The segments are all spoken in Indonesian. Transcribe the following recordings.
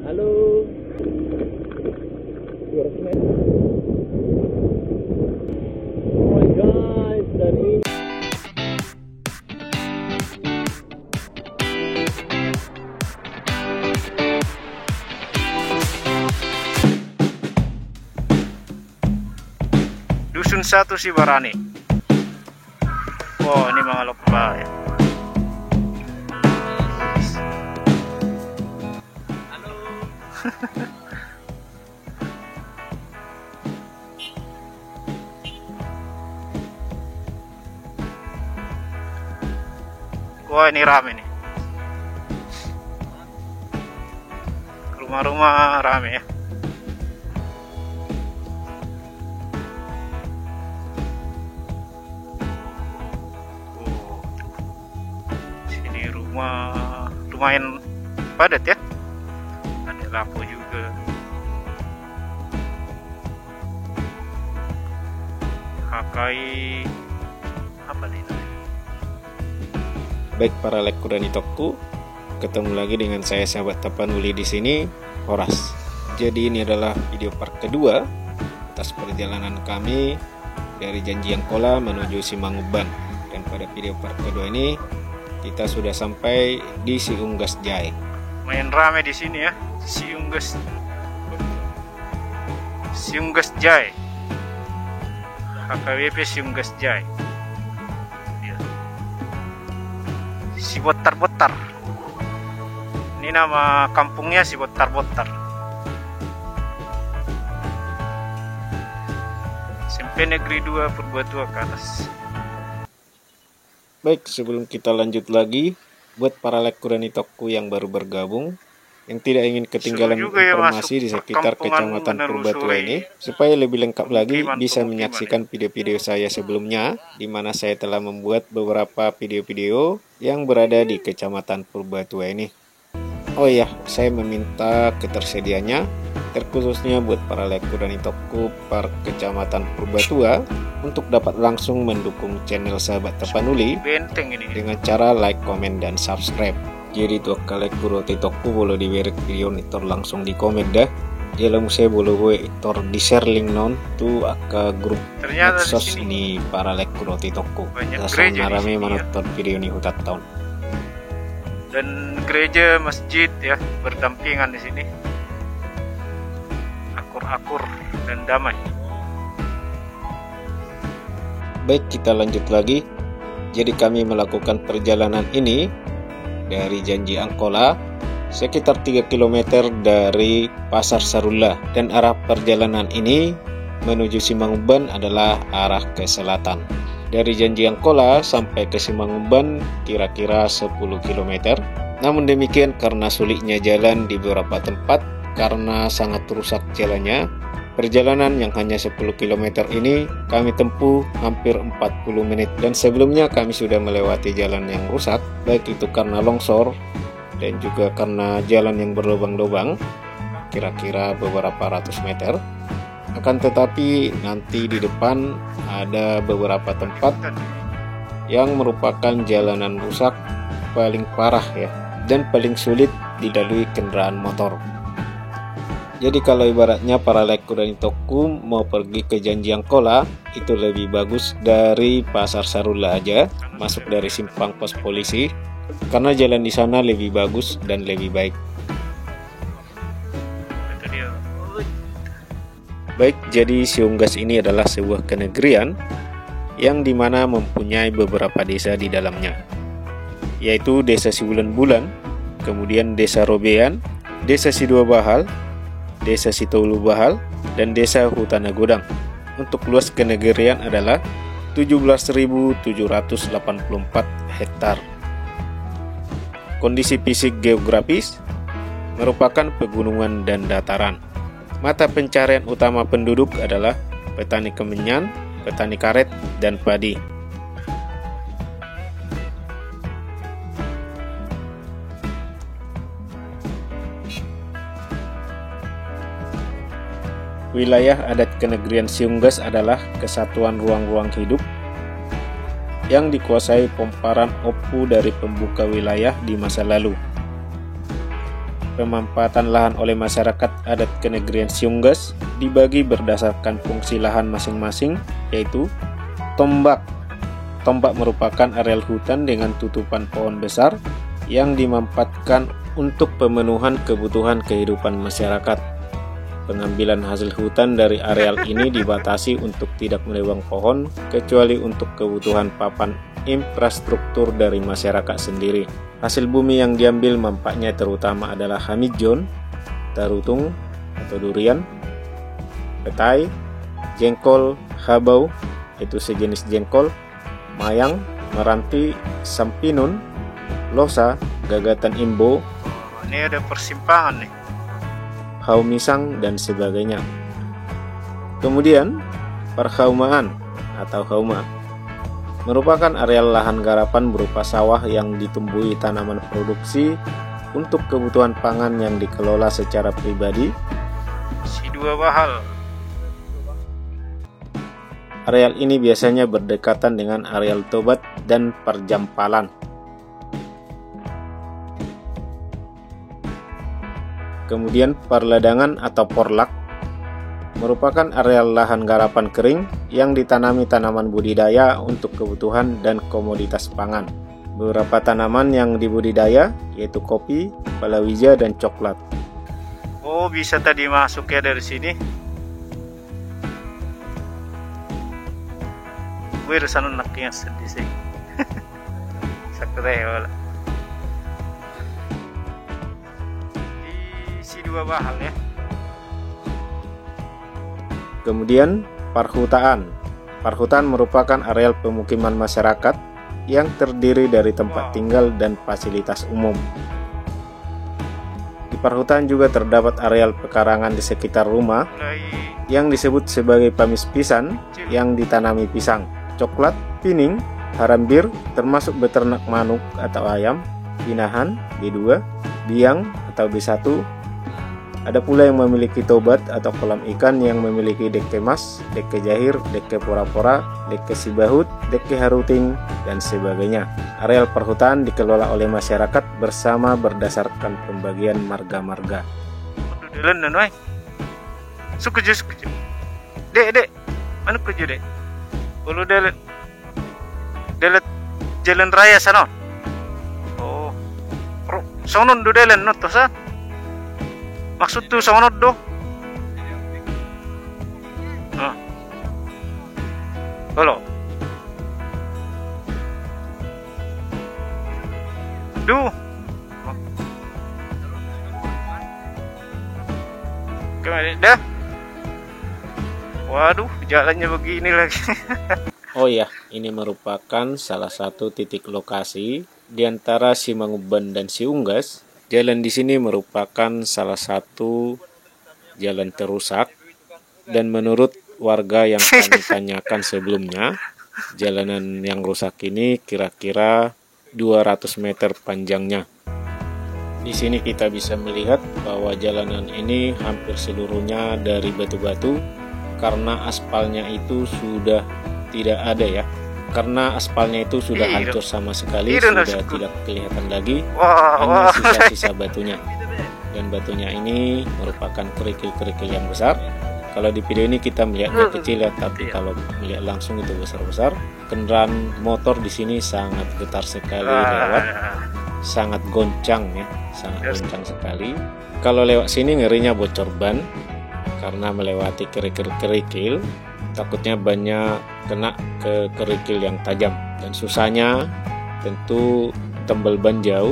Halo. Oh guys, dan ini Dusun 1 Sibarani. Oh, ini mga lokba ya. halo. Wah, ini rame nih. Rumah-rumah rame ya. Sini rumah lumayan padat ya. Ada lampu juga. Hakai apa nih namanya? Baik para lekku dan itokku, ketemu lagi dengan saya sahabat Tapanuli di sini, Horas. Jadi ini adalah video part kedua atas perjalanan kami dari Janji Angkola menuju Simanguban. Dan pada video part kedua ini kita sudah sampai di Siunggas Jai. Lumayan rame di sini ya. Siunggas Jai. HKWP Siunggas Jai. Si Botar-Botar. Ini nama kampungnya Si Botar-Botar. SMP Negeri 2 Purbatua ke atas. Baik, sebelum kita lanjut lagi, buat para lekku dan itokku yang baru bergabung, yang tidak ingin ketinggalan Seru juga ya informasi masuk di sekitar perkampungan Kecamatan Purbatua menelusuri ini, supaya lebih lengkap lagi pemukiman bisa menyaksikan video-video saya sebelumnya, di mana saya telah membuat beberapa video-video yang berada di Kecamatan Purbatua ini. Oh iya, saya meminta ketersediaannya, terkhususnya buat para lekku dan itokku per Kecamatan Purbatua, untuk dapat langsung mendukung channel sahabat Tapanuli Benteng ini. dengan cara like, komen, dan subscribe. Jadi tuh kalau kurut itokku boleh diberek video nitor langsung di komen dah. Jalan saya boleh gue itor di share link non tuh ke grup Ternyata di medsos sini ini para like kurut itokku. banyak Dasar gereja di narame sini ya. menonton video ini hutat tahun. Dan gereja masjid ya berdampingan di sini. Akur-akur dan damai. Baik, kita lanjut lagi. Jadi kami melakukan perjalanan ini dari Janji Angkola sekitar 3 km dari Pasar Sarula, dan arah perjalanan ini menuju Simanguban adalah arah ke selatan. Dari Janji Angkola sampai ke Simanguban kira-kira 10 km. Namun demikian, karena sulitnya jalan di beberapa tempat karena sangat rusak jalannya, perjalanan yang hanya 10 km ini kami tempuh hampir 40 menit. Dan sebelumnya kami sudah melewati jalan yang rusak, baik itu karena longsor dan juga karena jalan yang berlubang-lubang, kira-kira beberapa ratus meter. Akan tetapi nanti di depan ada beberapa tempat yang merupakan jalanan rusak paling parah ya, dan paling sulit dilalui kendaraan motor. Jadi kalau ibaratnya para lekku dan itokku mau pergi ke Janji Angkola, itu lebih bagus dari Pasar Sarula aja, masuk dari simpang pos polisi, karena jalan di sana lebih bagus dan lebih baik. Itu dia. Baik, jadi Siunggas ini adalah sebuah kenegrian yang dimana mempunyai beberapa desa di dalamnya, yaitu Desa Sibulan-Bulan, kemudian Desa Robean, Desa Sidua Bahal, Desa Sitolu Bahal, dan Desa Hutana Godang. Untuk luas kenegrian adalah 17.784 hektar. Kondisi fisik geografis merupakan pegunungan dan dataran. Mata pencarian utama penduduk adalah petani kemenyan, petani karet, dan padi. Wilayah adat kenegrian Siunggas adalah kesatuan ruang-ruang hidup yang dikuasai Pomparan Opu dari pembuka wilayah di masa lalu. pemanfaatan lahan oleh masyarakat adat Kenegrian Siunggas dibagi berdasarkan fungsi lahan masing-masing, yaitu tombak. Tombak merupakan areal hutan dengan tutupan pohon besar yang dimanfaatkan untuk pemenuhan kebutuhan kehidupan masyarakat. Pengambilan hasil hutan dari areal ini dibatasi untuk tidak menebang pohon kecuali untuk kebutuhan papan infrastruktur dari masyarakat sendiri. Hasil bumi yang diambil manfaatnya terutama adalah hamijon, tarutung atau durian, petai, jengkol, habau, itu sejenis jengkol, mayang, meranti, sampinun, losa, gagatan imbo, Ini ada persimpangan nih. haumisang, dan sebagainya. Kemudian, perhaumaan atau hauma merupakan areal lahan garapan berupa sawah yang ditumbuhi tanaman produksi untuk kebutuhan pangan yang dikelola secara pribadi. Si dua bahal. Areal ini biasanya berdekatan dengan areal tobat dan perjampalan. Kemudian perledangan atau porlak merupakan areal lahan garapan kering yang ditanami tanaman budidaya untuk kebutuhan dan komoditas pangan. Beberapa tanaman yang dibudidaya yaitu kopi, palawija, dan coklat. Oh, bisa tadi masuk ya dari sini. Gue rasanya naknya sedih sih. Sakre wala. Di si dua bahal ya. Kemudian parhutaan. Parhutan merupakan areal pemukiman masyarakat yang terdiri dari tempat tinggal dan fasilitas umum. Di parhutan juga terdapat areal pekarangan di sekitar rumah Mulai yang disebut sebagai pamis pisan yang ditanami pisang, coklat, pining, harambir, termasuk beternak manuk atau ayam, pinahan, B2, biang atau B1. Ada pula yang memiliki tobat atau kolam ikan yang memiliki deke mas, deke jahir, deke pora-pora, deke sibahut, deke haruting, dan sebagainya. Areal perhutan dikelola oleh masyarakat bersama berdasarkan pembagian marga-marga. udah jalan dan wai. Sukuju. Dek. Mana kuju dek? Ulu delet jalan raya sana. Oh. Sonon do delan no to sa. Maksud tuh sono do. Halo. Duh. Kemana dah? Waduh, jalannya begini lagi. Oh ya, ini merupakan salah satu titik lokasi di antara Simanguban dan Siunggas. Jalan di sini merupakan salah satu jalan terusak, dan menurut warga yang kami tanyakan sebelumnya, jalanan yang rusak ini kira-kira 200 meter panjangnya. Di sini kita bisa melihat bahwa jalanan ini hampir seluruhnya dari batu-batu karena aspalnya itu sudah tidak ada ya. Karena aspalnya itu sudah hancur sama sekali, sudah tidak kelihatan lagi, hanya sisa-sisa batunya. Dan batunya ini merupakan kerikil-kerikil yang besar. Kalau di video ini kita melihatnya kecil ya, tapi kalau melihat langsung itu besar-besar. Kendaraan motor di sini sangat getar sekali lewat, sangat goncang ya, sangat goncang sekali. Kalau lewat sini ngerinya bocor ban karena melewati kerikil-kerikil. Takutnya banyak kena ke kerikil yang tajam, dan susahnya tentu tembel ban jauh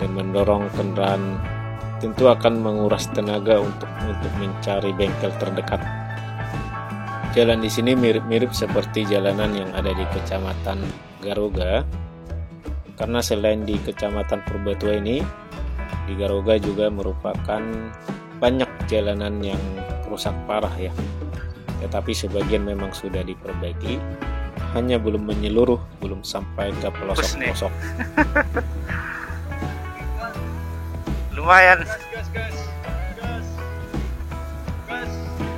dan mendorong kendaraan tentu akan menguras tenaga untuk mencari bengkel terdekat. Jalan di sini mirip-mirip seperti jalanan yang ada di Kecamatan Garoga, karena selain di Kecamatan Purbatua ini, di Garoga juga merupakan banyak jalanan yang rusak parah ya. Tetapi sebagian memang sudah diperbaiki, hanya belum menyeluruh, belum sampai ke pelosok-pelosok. Lumayan. Gas.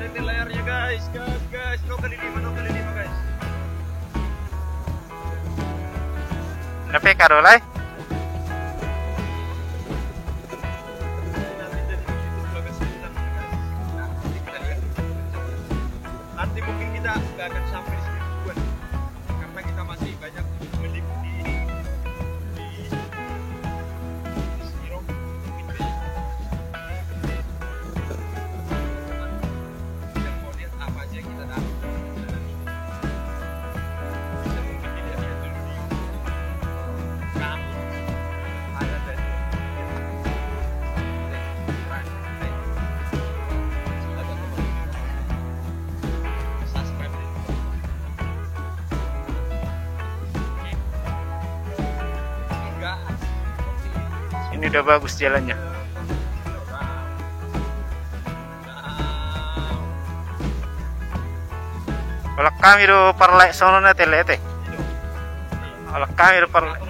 Lihat layarnya guys. Gas. 2 kali 5 guys. Nape karolay? udah bagus jalannya. Kalau kami do parlay sono na telete. Kalau kami do parlay.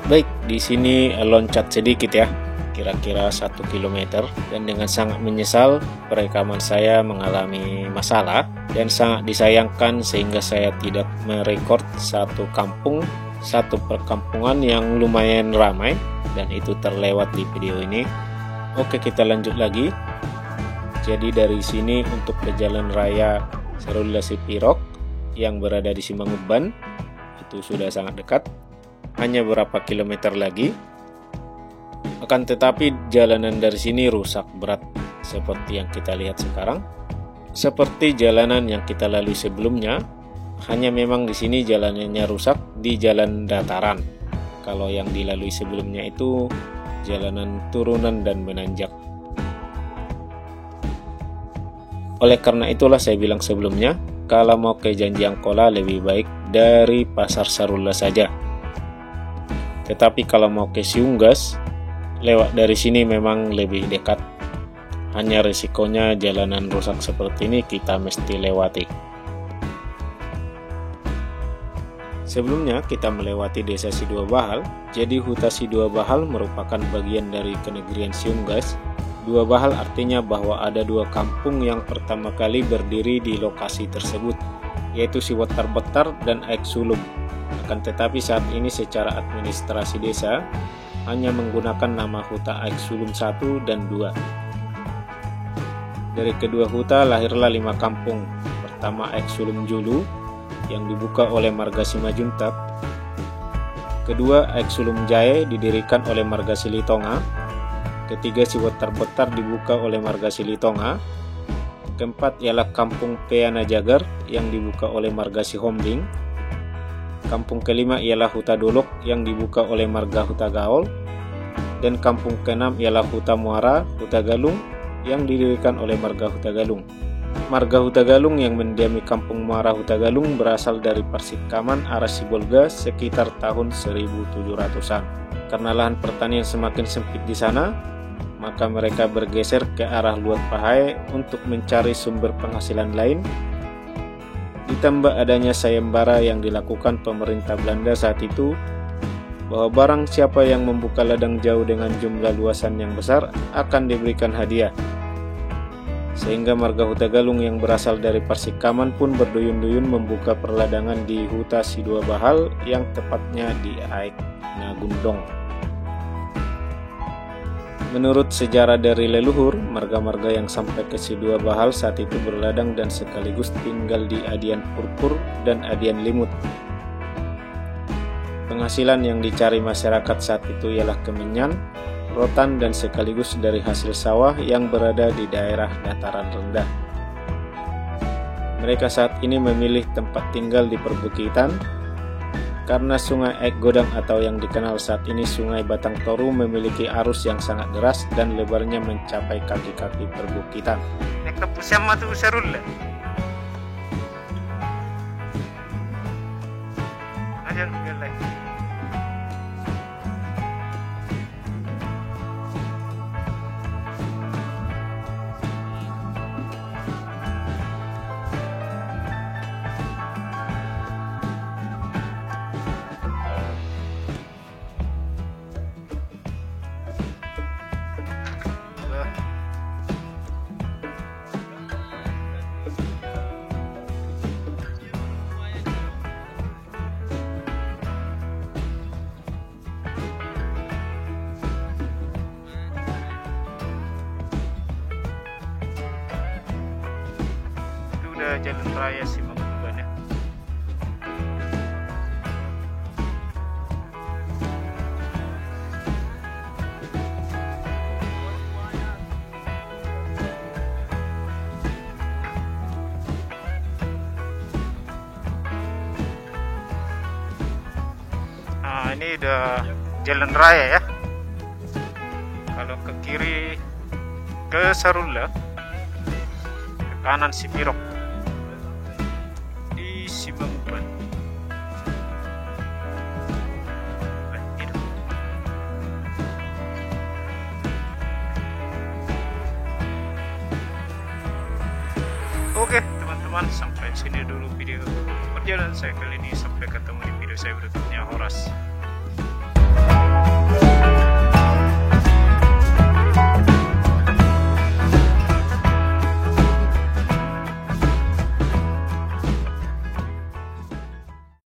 Baik, di sini loncat sedikit ya, kira-kira 1 km, dan dengan sangat menyesal perekaman saya mengalami masalah dan sangat disayangkan sehingga saya tidak merekord satu kampung, satu perkampungan yang lumayan ramai, dan itu terlewat di video ini. Oke, kita lanjut lagi. Jadi dari sini untuk ke jalan raya Sarulla Sepirok yang berada di Simanguban itu sudah sangat dekat. Hanya berapa kilometer lagi. Akan tetapi jalanan dari sini rusak berat seperti yang kita lihat sekarang. Seperti jalanan yang kita lalui sebelumnya, hanya memang di sini jalanannya rusak di jalan dataran. Kalau yang dilalui sebelumnya itu jalanan turunan dan menanjak. Oleh karena itulah saya bilang sebelumnya, kalau mau ke Janji Angkola lebih baik dari Pasar Sarulla saja. Tetapi kalau mau ke Siunggas, lewat dari sini memang lebih dekat. Hanya risikonya jalanan rusak seperti ini kita mesti lewati. Sebelumnya kita melewati desa Sidua Bahal. Jadi Huta Sidua Bahal merupakan bagian dari kenegrian Siunggas. Dua Bahal artinya bahwa ada dua kampung yang pertama kali berdiri di lokasi tersebut, yaitu Siwatar Betar dan Aek Sulum. Akan tetapi saat ini secara administrasi desa hanya menggunakan nama Huta Aek Sulum 1 dan 2. Dari kedua huta lahirlah 5 kampung. Pertama Aek Sulum Julu yang dibuka oleh Marga Simajuntak. Kedua Aek Sulum Jae didirikan oleh Marga Silitonga. Ketiga Siwatar Betar dibuka oleh Marga Silitonga. Keempat ialah Kampung Peana Jagar yang dibuka oleh Marga Sihombing. Kampung kelima ialah Huta Dolok yang dibuka oleh Marga Huta Gaol, dan kampung keenam ialah Huta Muara Huta Galung yang didirikan oleh Marga Huta Galung. Marga Huta Galung yang mendiami kampung Muara Huta Galung berasal dari Persikaman arah Sibolga sekitar tahun 1700-an. Karena lahan pertanian semakin sempit di sana, maka mereka bergeser ke arah Luat Pahae untuk mencari sumber penghasilan lain. Ditambah adanya sayembara yang dilakukan pemerintah Belanda saat itu, bahwa barang siapa yang membuka ladang jauh dengan jumlah luasan yang besar akan diberikan hadiah. Sehingga Marga Huta Galung yang berasal dari Persikaman pun berduyun-duyun membuka perladangan di Huta Sidua Bahal yang tepatnya di Aek Nagundong. Menurut sejarah dari leluhur, marga-marga yang sampai ke Sidua Bahal saat itu berladang dan sekaligus tinggal di Adian Purpur dan Adian Limut. Penghasilan yang dicari masyarakat saat itu ialah kemenyan, rotan, dan sekaligus dari hasil sawah yang berada di daerah dataran rendah. Mereka saat ini memilih tempat tinggal di perbukitan, karena sungai Aek Godang atau yang dikenal saat ini sungai Batang Toru memiliki arus yang sangat deras dan lebarnya mencapai kaki-kaki perbukitan. Nek pusama tu Sarulla. Ajar gelai. Jalan raya Simanguban ya. Nah, ini udah jalan raya ya. Kalau ke kiri ke Sarula, ke kanan Sipirok di Sibangupan. Oke teman-teman, sampai sini dulu video perjalanan saya kali ini. Sampai ketemu di video saya berikutnya. Horas.